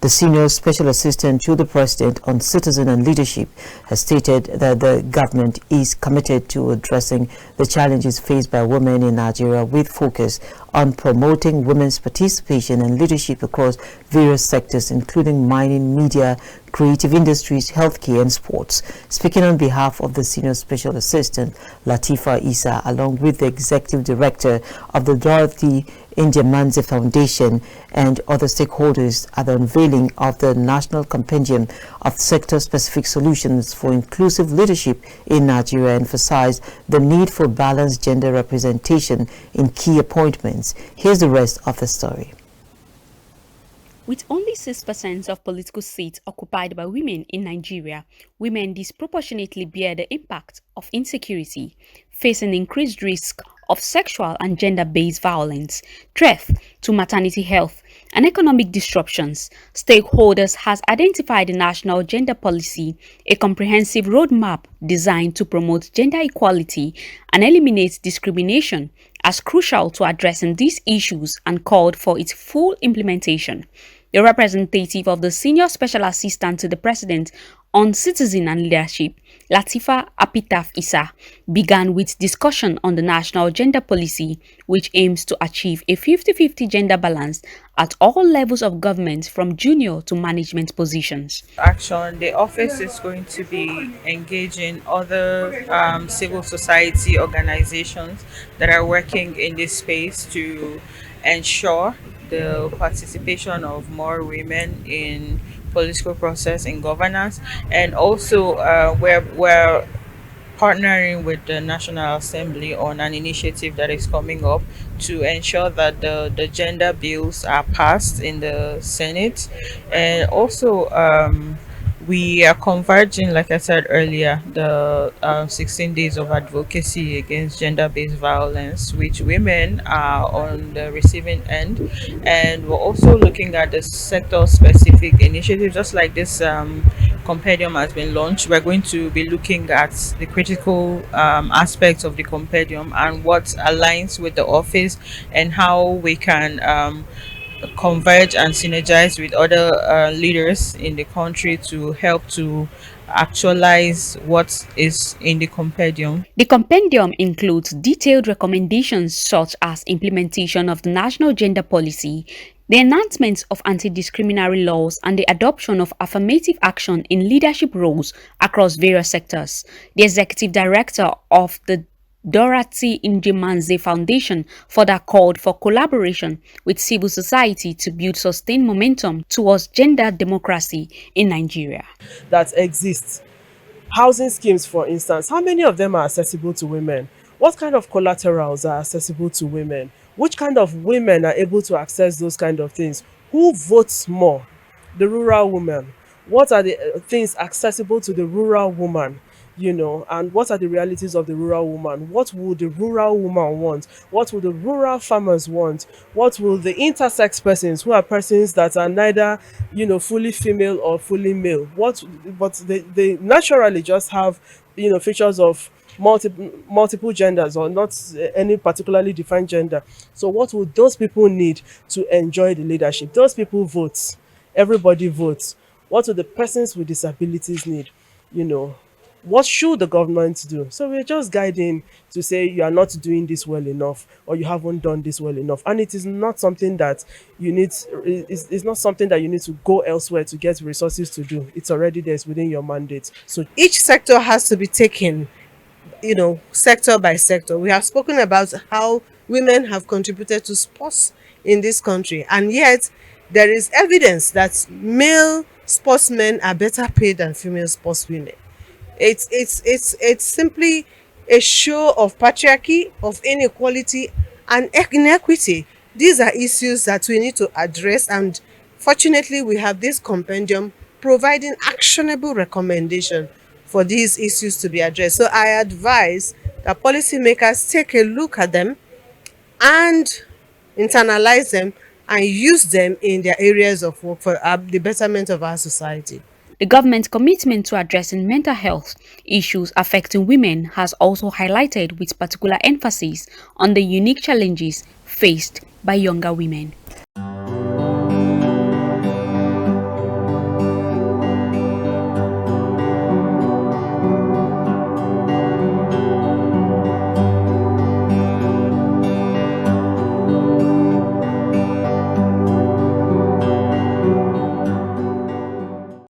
The senior special assistant to the president on citizen and leadership has stated that the government is committed to addressing the challenges faced by women in Nigeria with focus on promoting women's participation and leadership across various sectors, including mining, media, creative industries, healthcare and sports. Speaking on behalf of the senior special assistant, Latifa Issa, along with the executive director of the Dorothy Njemanze Foundation and other stakeholders at the unveiling of the National Compendium of Sector-Specific Solutions for Inclusive Leadership in Nigeria, emphasized the need for balanced gender representation in key appointments. Here's the rest of the story. With only 6% of political seats occupied by women in Nigeria, women disproportionately bear the impact of insecurity, facing increased risk of sexual and gender-based violence, threat to maternity health, and economic disruptions. Stakeholders has identified the National Gender Policy, a comprehensive roadmap designed to promote gender equality and eliminate discrimination, as crucial to addressing these issues and called for its full implementation. The representative of the Senior Special Assistant to the President on Citizen and Leadership, Latifa Issa, began with discussion on the National Gender Policy, which aims to achieve a 50-50 gender balance at all levels of government from junior to management positions. Action, the office is going to be engaging other civil society organizations that are working in this space to ensure the participation of more women in political process in governance, and also we're partnering with the National Assembly on an initiative that is coming up to ensure that the gender bills are passed in the Senate, and also we are converging, like I said earlier, the 16 days of advocacy against gender-based violence, which women are on the receiving end. And we're also looking at the sector-specific initiatives, just like this compendium has been launched. We're going to be looking at the critical aspects of the compendium and what aligns with the office and how we can converge and synergize with other leaders in the country to help to actualize what is in the compendium. The compendium includes detailed recommendations such as implementation of the National Gender Policy, the enhancement of anti-discriminatory laws, and the adoption of affirmative action in leadership roles across various sectors. The executive director of the Dorothy Njemanze Foundation further called for collaboration with civil society to build sustained momentum towards gender democracy in Nigeria. That exists. Housing schemes, for instance, how many of them are accessible to women? What kind of collaterals are accessible to women? Which kind of women are able to access those kind of things? Who votes more? The rural woman. What are the things accessible to the rural woman? And what are the realities of the rural woman? What will the rural woman want? What will the rural farmers want? What will the intersex persons, who are persons that are neither, fully female or fully male? But they naturally just have, features of multiple genders or not any particularly defined gender. So what will those people need to enjoy the leadership? Those people vote. Everybody votes. What will the persons with disabilities need? What should the government do? So we're just guiding to say you are not doing this well enough, or you haven't done this well enough. And it is not something that you need, it's not something that you need to go elsewhere to get resources to do. It's already there, it's within your mandate. So each sector has to be taken, sector by sector. We have spoken about how women have contributed to sports in this country, and yet there is evidence that male sportsmen are better paid than female sportswomen. It's simply a show of patriarchy, of inequality and inequity. These are issues that we need to address, and fortunately we have this compendium providing actionable recommendation for these issues to be addressed. So I advise that policymakers take a look at them and internalize them and use them in their areas of work for the betterment of our society. The government's commitment to addressing mental health issues affecting women has also highlighted with particular emphasis on the unique challenges faced by younger women.